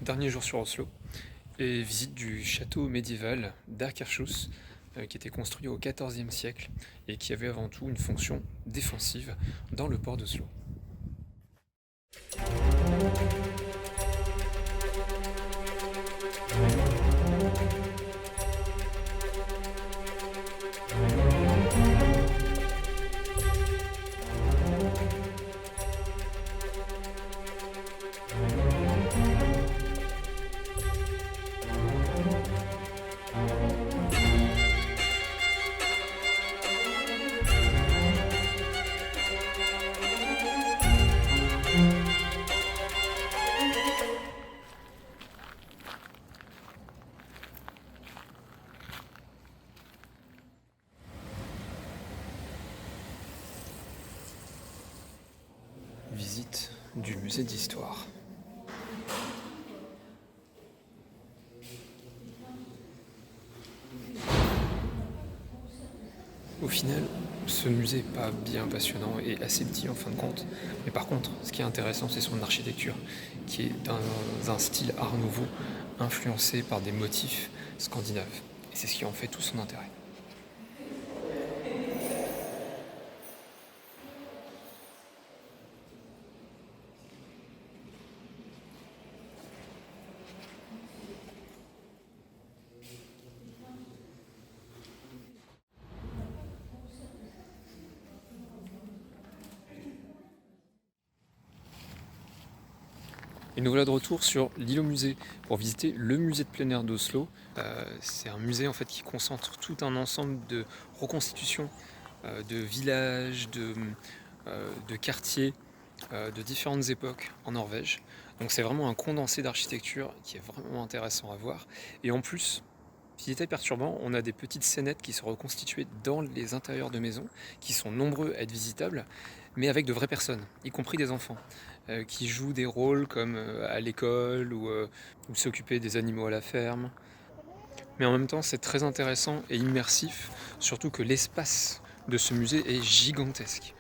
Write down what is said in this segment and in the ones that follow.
dernier jour sur Oslo et visite du château médiéval d'Akershus qui était construit au XIVe siècle et qui avait avant tout une fonction défensive dans le port d'Oslo. Visite du musée d'histoire. Au final, ce musée n'est pas bien passionnant et assez petit en fin de compte. Mais par contre, ce qui est intéressant, c'est son architecture, qui est dans un style art nouveau, influencé par des motifs scandinaves. Et c'est ce qui en fait tout son intérêt. Et nous voilà de retour sur l'île au musée pour visiter le musée de plein air d'Oslo. C'est un musée en fait qui concentre tout un ensemble de reconstitutions de villages, de quartiers, de différentes époques en Norvège. Donc c'est vraiment un condensé d'architecture qui est vraiment intéressant à voir. Et en plus, petit détail perturbant, on a des petites scénettes qui sont reconstituées dans les intérieurs de maisons, qui sont nombreux à être visitables, mais avec de vraies personnes, y compris des enfants, qui jouent des rôles comme à l'école ou s'occuper des animaux à la ferme. Mais en même temps, c'est très intéressant et immersif, surtout que l'espace de ce musée est gigantesque.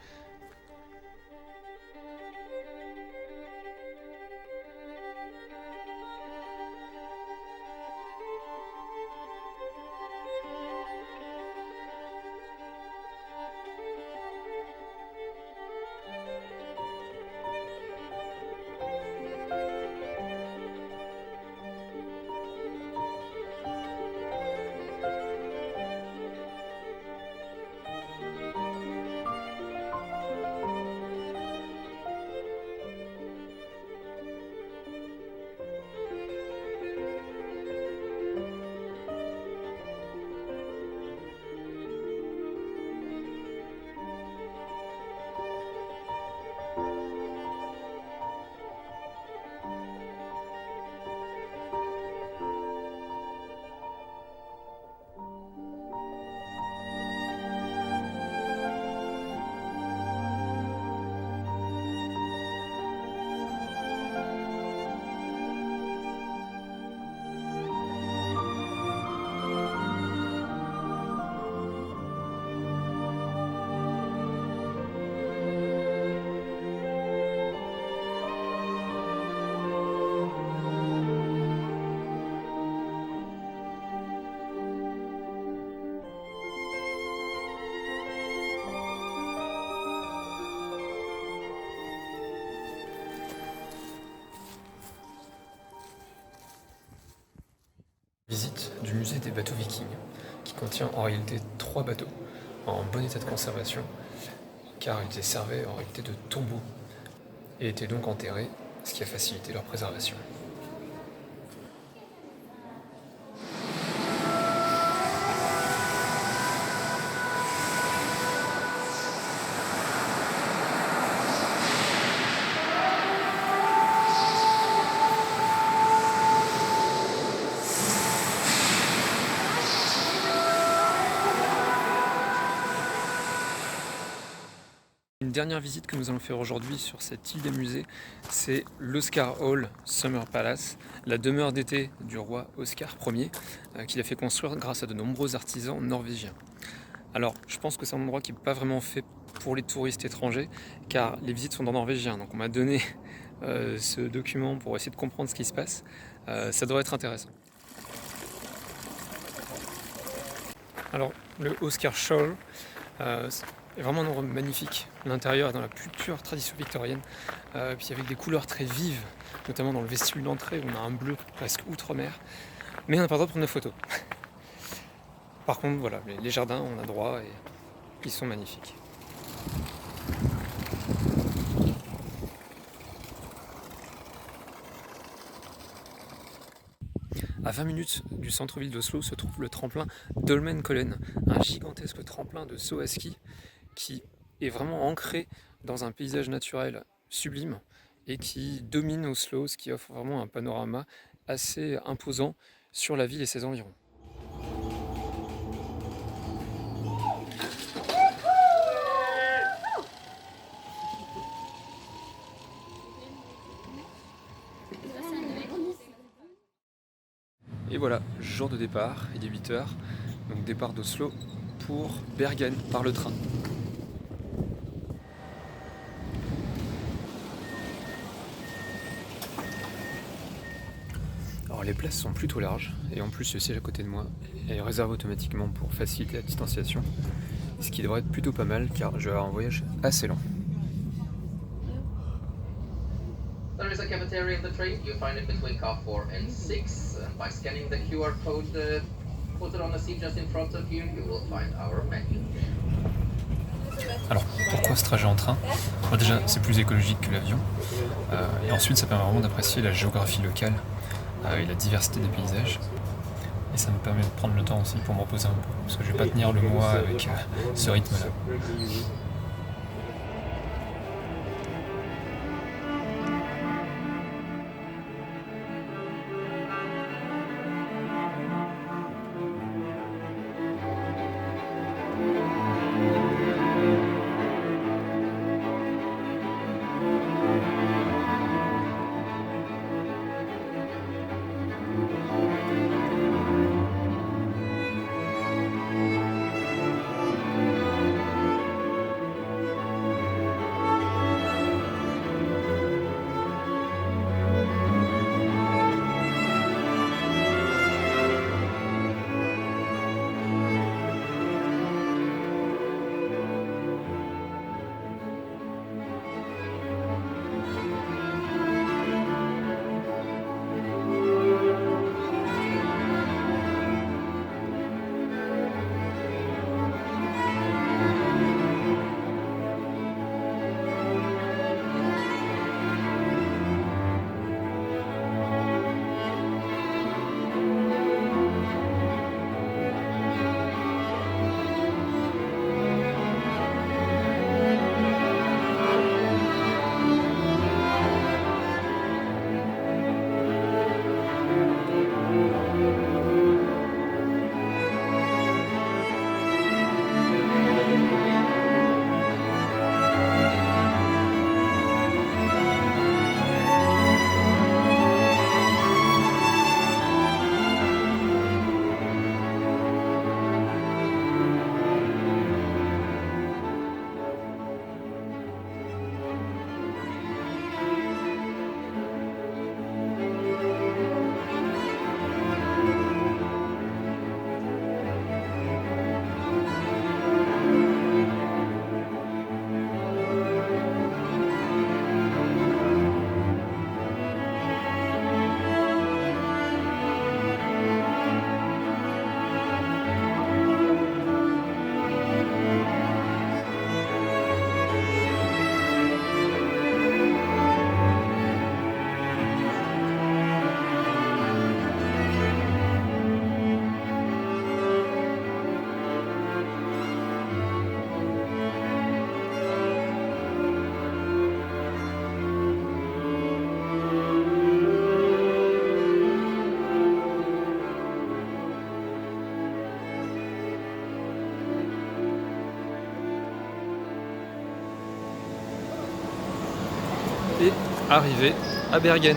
Visite du musée des bateaux vikings, qui contient en réalité 3 bateaux en bon état de conservation, car ils servaient en réalité de tombeaux et étaient donc enterrés, ce qui a facilité leur préservation. Une dernière visite que nous allons faire aujourd'hui sur cette île des musées, c'est l'Oscar Hall Summer Palace, la demeure d'été du roi Oscar Ier, qu'il a fait construire grâce à de nombreux artisans norvégiens. Alors, je pense que c'est un endroit qui n'est pas vraiment fait pour les touristes étrangers, car les visites sont en norvégien. Donc on m'a donné ce document pour essayer de comprendre ce qui se passe. Ça devrait être intéressant. Alors, le Oscar Scholl est vraiment un endroit magnifique. L'intérieur est dans la plus pure tradition victorienne, puis avec des couleurs très vives, notamment dans le vestibule d'entrée où on a un bleu presque outre-mer. Mais on n'a pas le droit de prendre de photos. Par contre, voilà, les jardins, on a droit et ils sont magnifiques. À 20 minutes du centre-ville d'Oslo se trouve le tremplin Dolmenkollen, un gigantesque tremplin de saut à ski qui est vraiment ancré dans un paysage naturel sublime et qui domine Oslo, ce qui offre vraiment un panorama assez imposant sur la ville et ses environs. Et voilà, jour de départ, il est 8h, donc départ d'Oslo pour Bergen par le train. Alors les places sont plutôt larges, et en plus le siège à côté de moi est réservé automatiquement pour faciliter la distanciation, ce qui devrait être plutôt pas mal car je vais avoir un voyage assez lent. There is a cafeteria in the train. You find it between car 4 and 6. And by scanning the QR code put it on the seat just in front of you, you will find our menu. Alors pourquoi ce trajet en train? Déjà c'est plus écologique que l'avion, et ensuite ça permet vraiment d'apprécier la géographie locale et la diversité des paysages. Et ça me permet de prendre le temps aussi pour me reposer un peu, parce que je vais pas tenir le mois avec ce rythme-là. Et arrivé à Bergen.